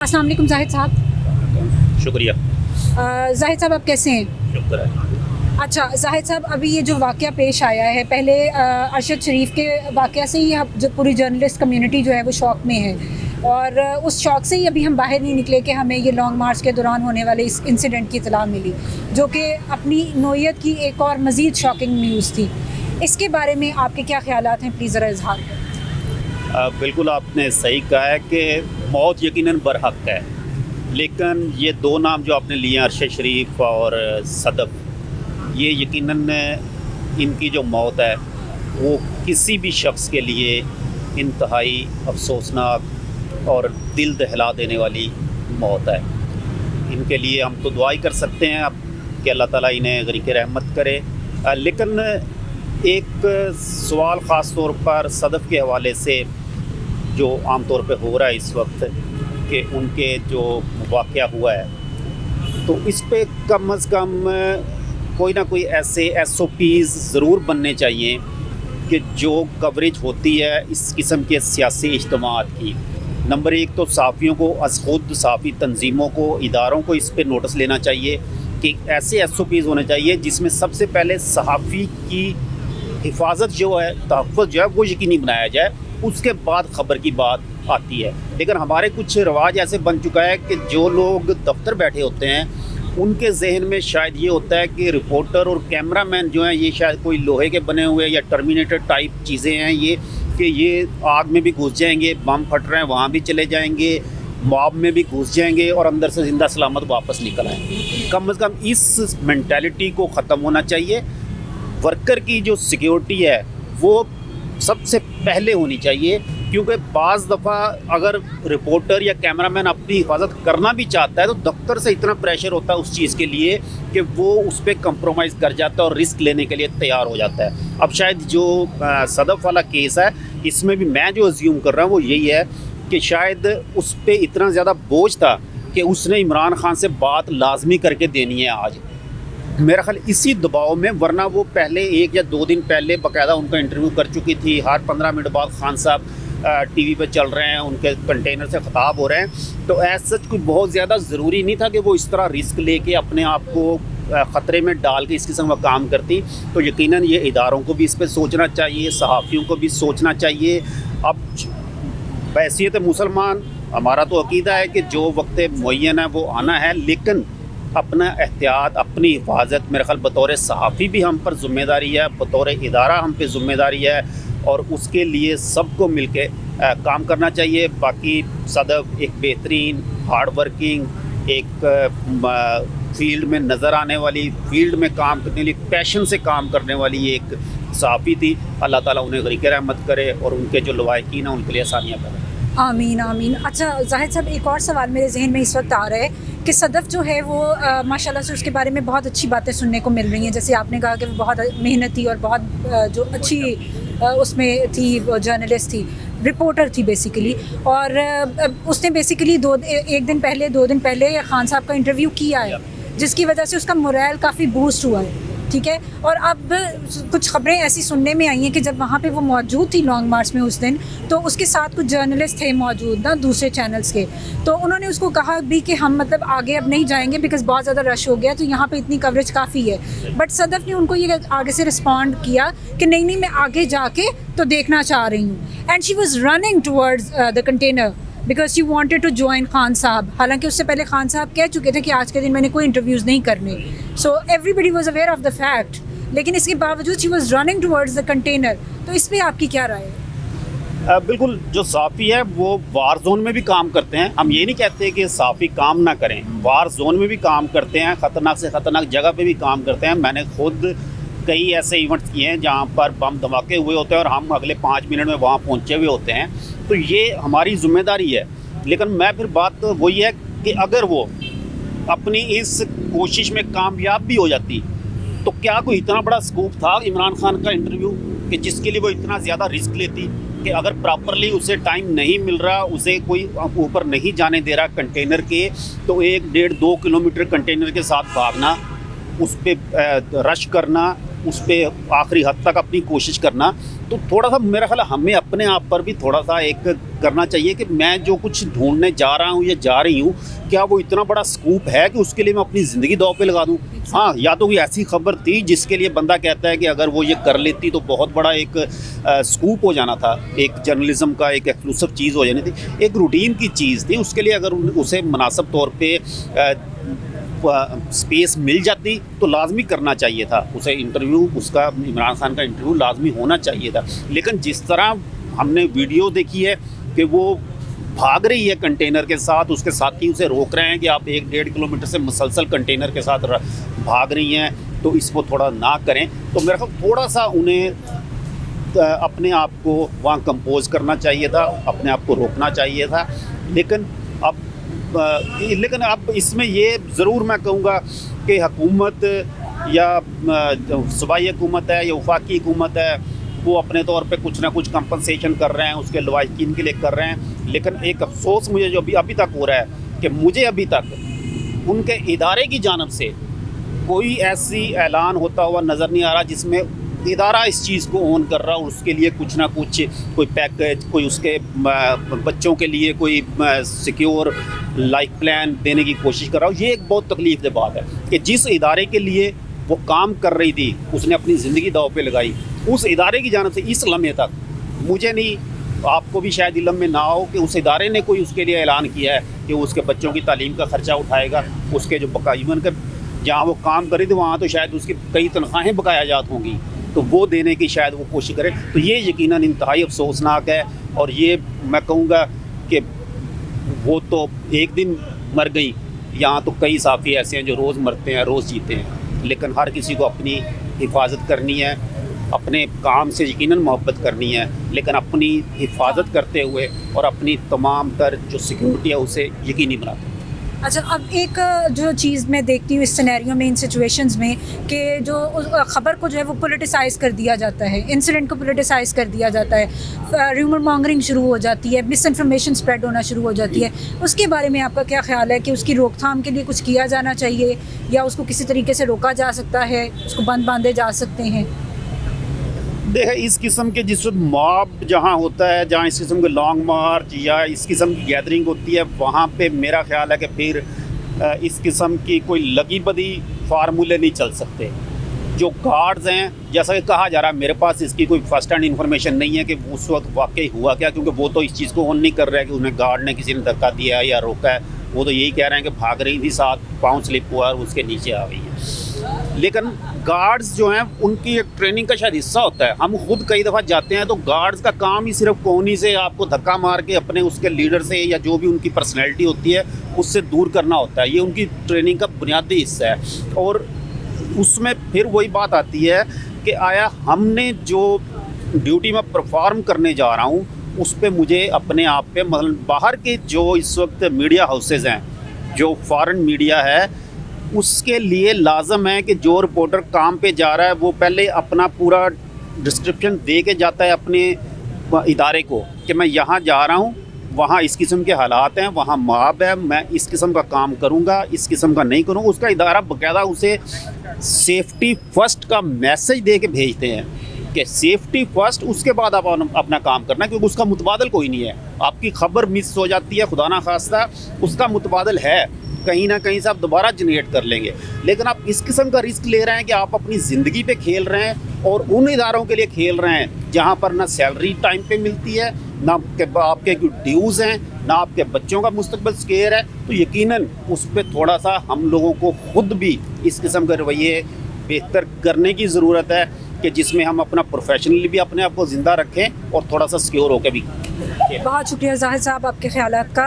अस्सलाम वालेकुम जाहिद साहब। शुक्रिया। जाहिद साहब आप कैसे हैं? शुक्र है। अच्छा जाहिद साहब, अभी ये जो वाक़या पेश आया है, पहले अरशद शरीफ के वाक़या से ही जो पूरी जर्नलिस्ट कम्युनिटी जो है वो शॉक में है, और उस शॉक से ही अभी हम बाहर नहीं निकले कि हमें ये लॉन्ग मार्च के दौरान होने वाले इस इंसिडेंट की इत्तला मिली, जो कि अपनी नोयत की एक और मज़ीद शॉकिंग न्यूज़ थी। इसके बारे में आपके क्या ख्यालात हैं, प्लीज़ ज़रा इज़हार करें। बिल्कुल आपने सही कहा है कि मौत यकीनन बरहक है, लेकिन ये दो नाम जो आपने लिए अरशद शरीफ और सदफ़, ये यकीनन इनकी जो मौत है वो किसी भी शख्स के लिए इंतहाई अफसोसनाक और दिल दहला देने वाली मौत है। इनके लिए हम तो दुआ ही कर सकते हैं अब कि अल्लाह ताला इन्हें गरीक रहमत करे। लेकिन एक सवाल ख़ास तौर पर सदफ़ के हवाले से जो आम तौर पे हो रहा है इस वक्त कि उनके जो वाक़या हुआ है, तो इस पे कम अज़ कम कोई ना कोई ऐसे SOPs ज़रूर बनने चाहिए कि जो कवरेज होती है इस किस्म के सियासी इज्तिमात की। नंबर एक तो सहाफ़ियों को ख़ुद सहाफ़ी तंजीमों को, इदारों को इस पे नोटिस लेना चाहिए कि ऐसे SOPs होने चाहिए जिसमें सबसे पहले सहाफ़ी की हिफाजत जो है, तहफ़्फ़ुज़ जो है वो यकीनी बनाया जाए, उसके बाद ख़बर की बात आती है। लेकिन हमारे कुछ रवाज ऐसे बन चुका है कि जो लोग दफ्तर बैठे होते हैं उनके जहन में शायद ये होता है कि रिपोर्टर और कैमरामैन जो हैं ये शायद कोई लोहे के बने हुए या टर्मिनेटर टाइप चीज़ें हैं, ये कि ये आग में भी घुस जाएंगे, बम फट रहे हैं वहाँ भी चले जाएंगे, मॉब में भी घुस जाएंगे और अंदर से ज़िंदा सलामत वापस निकल आएंगे। कम से कम इस मेंटालिटी को ख़त्म होना चाहिए। वर्कर की जो सिक्योरिटी है वो सबसे पहले होनी चाहिए, क्योंकि बाज़ दफ़ा अगर रिपोर्टर या कैमरामैन अपनी हिफाजत करना भी चाहता है तो दफ्तर से इतना प्रेशर होता है उस चीज़ के लिए कि वो उस पर कंप्रोमाइज़ कर जाता है और रिस्क लेने के लिए तैयार हो जाता है। अब शायद जो सदफ़ वाला केस है इसमें भी मैं जो अज्यूम कर रहा हूँ वो यही है कि शायद उस पर इतना ज़्यादा बोझ था कि उसने इमरान खान से बात लाजमी करके देनी है आज, मेरा ख्याल इसी दबाव में, वरना वो पहले 1 या 2 दिन पहले बाकायदा उनका इंटरव्यू कर चुकी थी। हर 15 मिनट बाद खान साहब टीवी पे चल रहे हैं, उनके कंटेनर से ख़ताब हो रहे हैं, तो ऐसा सच कुछ बहुत ज़्यादा ज़रूरी नहीं था कि वो इस तरह रिस्क लेके अपने आप को ख़तरे में डाल के इस किस्म का काम करती। तो यकीनन ये इदारों को भी इस पर सोचना चाहिए, सहाफ़ियों को भी सोचना चाहिए। अब बैसियत मुसलमान हमारा तो अकीदा है कि जो वक्त मुअय्यन है वो आना है, लेकिन अपना एहतियात, अपनी हिफाजत मेरे ख़्याल बतौर सहाफ़ी भी हम पर ज़िम्मेदारी है, बतौर इदारा हम पे ज़िम्मेदारी है, और उसके लिए सबको मिल के काम करना चाहिए। बाकी सदफ़ एक बेहतरीन हार्ड वर्किंग, एक फील्ड में नज़र आने वाली, फील्ड में काम करने वाली, पैशन से काम करने वाली एक सहाफ़ी थी। अल्लाह ताला उन्हें गरीक रहमत करे और उनके जो लवाहिकीन हैं उनके लिए आसानियाँ करे। आमीन आमीन। अच्छा जाहिद साहब, एक और सवाल मेरे जहन में इस वक्त आ रहा है कि सदफ़ जो है वो माशाल्लाह से उसके बारे में बहुत अच्छी बातें सुनने को मिल रही हैं। जैसे आपने कहा कि वो बहुत मेहनती और बहुत जो अच्छी उसमें थी, जर्नलिस्ट थी, रिपोर्टर थी बेसिकली, और उसने बेसिकली 1 दिन पहले 2 दिन पहले खान साहब का इंटरव्यू किया है, जिसकी वजह से उसका मोरल काफ़ी बूस्ट हुआ है, ठीक है। और अब कुछ ख़बरें ऐसी सुनने में आई हैं कि जब वहाँ पे वो मौजूद थी लॉन्ग मार्च में उस दिन, तो उसके साथ कुछ जर्नलिस्ट थे मौजूद ना दूसरे चैनल्स के, तो उन्होंने उसको कहा भी कि हम मतलब आगे अब नहीं जाएंगे बिकॉज़ बहुत ज़्यादा रश हो गया, तो यहाँ पे इतनी कवरेज काफ़ी है। बट सदफ़ ने उनको ये आगे से रिस्पॉन्ड किया कि नहीं नहीं, मैं आगे जाके तो देखना चाह रही हूँ, and she was running towards the container because she wanted to join Khan साहब। हालांकि उससे पहले खान साहब कह चुके थे कि आज के दिन मैंने कोई इंटरव्यूज़ नहीं करने, so everybody was aware of the fact, लेकिन इसके बावजूद she was running towards the container. तो इस पर आपकी क्या राय है? बिल्कुल, जो सहाफ़ी है वो वार जोन में भी काम करते हैं। हम ये नहीं कहते कि सहाफ़ी काम ना करें, वार जोन में भी काम करते हैं, ख़तरनाक से ख़तरनाक जगह पे भी काम करते हैं। मैंने खुद कई ऐसे इवेंट्स किए हैं जहाँ पर बम धमाके हुए होते हैं और हम अगले 5 मिनट में वहाँ पहुँचे हुए होते हैं, तो ये हमारी ज़िम्मेदारी है। लेकिन मैं फिर बात तो वही है कि अगर वो अपनी इस कोशिश में कामयाब भी हो जाती तो क्या कोई इतना बड़ा स्कूप था इमरान खान का इंटरव्यू कि जिसके लिए वो इतना ज़्यादा रिस्क लेती, कि अगर प्रॉपरली उसे टाइम नहीं मिल रहा, उसे कोई ऊपर नहीं जाने दे रहा कंटेनर के, तो 1 डेढ़ 2 किलोमीटर कंटेनर के साथ भागना, उस पर रश करना, उस पे आखिरी हद तक अपनी कोशिश करना, तो थोड़ा सा मेरा ख्याल है हमें अपने आप पर भी थोड़ा सा एक करना चाहिए कि मैं जो कुछ ढूंढने जा रहा हूँ या जा रही हूँ, क्या वो इतना बड़ा स्कूप है कि उसके लिए मैं अपनी ज़िंदगी दांव पे लगा दूँ। हाँ, या तो कोई ऐसी खबर थी जिसके लिए बंदा कहता है कि अगर वो ये कर लेती तो बहुत बड़ा एक स्कूप हो जाना था, एक जर्नलिज्म का एक एक्सक्लूसिव चीज़ हो जानी थी, एक रूटीन की चीज़ थी, उसके लिए अगर उसे मुनासिब तौर पे स्पेस मिल जाती तो लाजमी करना चाहिए था उसे। इंटरव्यू उसका, इमरान खान का इंटरव्यू लाजमी होना चाहिए था। लेकिन जिस तरह हमने वीडियो देखी है कि वो भाग रही है कंटेनर के साथ, उसके साथी उसे रोक रहे हैं कि आप 1-1.5 किलोमीटर से मुसलसल कंटेनर के साथ भाग रही हैं, तो इसको थोड़ा ना करें। तो मेरा ख्याल थोड़ा सा उन्हें अपने आप को वहाँ कंपोज करना चाहिए था, अपने आप को रोकना चाहिए था। लेकिन अब इसमें ये ज़रूर मैं कहूँगा कि हुकूमत या सूबाई हुकूमत है या वफाकी हुकूमत है, वो अपने तौर पे कुछ ना कुछ कंपनसेशन कर रहे हैं, उसके लवाहिकीन के लिए कर रहे हैं। लेकिन एक अफसोस मुझे जो अभी तक हो रहा है कि मुझे अभी तक उनके इदारे की जानिब से कोई ऐसी ऐलान होता हुआ नज़र नहीं आ रहा जिसमें इदारा इस चीज़ को ओन कर रहा हो, उसके लिए कुछ ना कुछ कोई पैकेज, कोई उसके बच्चों के लिए कोई सिक्योर लाइफ प्लान देने की कोशिश कर रहा हो। ये एक बहुत तकलीफ दह बात है कि जिस इदारे के लिए वो काम कर रही थी, उसने अपनी ज़िंदगी दांव पे लगाई, उस इदारे की जानिब से इस लम्हे तक मुझे नहीं, आपको भी शायद इल्म में ना हो कि उस इदारे ने कोई उसके लिए ऐलान किया है कि वो उसके बच्चों की तालीम का ख़र्चा उठाएगा, उसके जो बकाईमन के जहाँ वो काम करे थे वहाँ तो शायद उसकी कई तनख्वाहें बकाया जात होंगी, तो वो देने की शायद वो कोशिश करे। तो ये यकीनन इंतहाई अफसोसनाक है। और ये मैं कहूँगा कि वो तो एक दिन मर गई, यहाँ तो कई साफ़ी ऐसे हैं जो रोज़ मरते हैं, रोज़ जीते हैं। लेकिन हर किसी को अपनी हिफाजत करनी है, अपने काम से यकीनन मोहब्बत करनी है, लेकिन अपनी हिफाजत करते हुए और अपनी तमाम तर जो सिक्योरिटी है उसे यकीनी बनाते हैं। अच्छा, अब एक जो चीज़ मैं देखती हूँ इस सिनेरियो में, इन सिचुएशंस में, कि जो ख़बर को जो है वो पोलिटिसाइज़ कर दिया जाता है, इंसिडेंट को पोलिटिसाइज़ कर दिया जाता है, र्यूमर मॉन्गरिंग शुरू हो जाती है, मिस इन्फॉर्मेशन स्प्रेड होना शुरू हो जाती है। उसके बारे में आपका क्या ख्याल है कि उसकी रोकथाम के लिए कुछ किया जाना चाहिए या उसको किसी तरीके से रोका जा सकता है, उसको बंद बांधे जा सकते हैं? देखें, इस किस्म के जिस मॉब जहाँ होता है, जहाँ इस किस्म के लॉन्ग मार्च या इस किस्म की गैदरिंग होती है, वहाँ पे मेरा ख्याल है कि फिर इस किस्म की कोई लगी बदी फार्मूले नहीं चल सकते। जो गार्ड्स हैं, जैसा कि कहा जा रहा है, मेरे पास इसकी कोई फर्स्ट हैंड इन्फॉर्मेशन नहीं है कि उस वक्त वाकई हुआ क्या, क्योंकि वो तो इस चीज़ को ऑन नहीं कर रहा है कि उन्हें गार्ड ने किसी ने धक्का दिया है या रोका है। वो तो यही कह रहे हैं कि भाग रही थी, साथ पाँव स्लिप हुआ और उसके नीचे आ गई है। लेकिन गार्ड्स जो हैं उनकी एक ट्रेनिंग का शायद हिस्सा होता है। हम खुद कई दफ़ा जाते हैं तो गार्ड्स का काम ही सिर्फ कोनी से आपको धक्का मार के अपने उसके लीडर से या जो भी उनकी पर्सनैलिटी होती है उससे दूर करना होता है। ये उनकी ट्रेनिंग का बुनियादी हिस्सा है। और उसमें फिर वही बात आती है कि आया हमने जो ड्यूटी में परफॉर्म करने जा रहा हूँ उस पर मुझे अपने आप पे, मतलब बाहर के जो इस वक्त मीडिया हाउसेज हैं, जो फॉरेन मीडिया है, उसके लिए लाजम है कि जो रिपोर्टर काम पे जा रहा है वो पहले अपना पूरा डिस्क्रिप्शन दे के जाता है अपने इदारे को कि मैं यहाँ जा रहा हूँ, वहाँ इस किस्म के हालात हैं, वहाँ मॉब है, मैं इस किस्म का काम करूँगा, इस किस्म का नहीं करूँगा। उसका इदारा बाकायदा उसे सेफ्टी फर्स्ट का मैसेज दे के भेजते हैं कि सेफ्टी फर्स्ट, उसके बाद आप अपना काम करना, क्योंकि उसका मुतबादल कोई नहीं है। आपकी खबर मिस हो जाती है, खुदा ना खास्ता, उसका मुतबादल है, कहीं ना कहीं से आप दोबारा जनरेट कर लेंगे। लेकिन आप इस किस्म का रिस्क ले रहे हैं कि आप अपनी ज़िंदगी पे खेल रहे हैं और उन इदारों के लिए खेल रहे हैं जहाँ पर ना सैलरी टाइम पे मिलती है, ना आपके ड्यूज़ हैं, ना आपके बच्चों का मुस्तकबिल सिक्योर है। तो यकीनन उस पर थोड़ा सा हम लोगों को ख़ुद भी इस किस्म के रवैये बेहतर करने की ज़रूरत है कि जिसमें हम अपना प्रोफेशनली भी अपने आप को ज़िंदा रखें और थोड़ा सा सिक्योर होकर भी। बहुत शुक्रिया जाहिद साहब आपके ख्यालात का।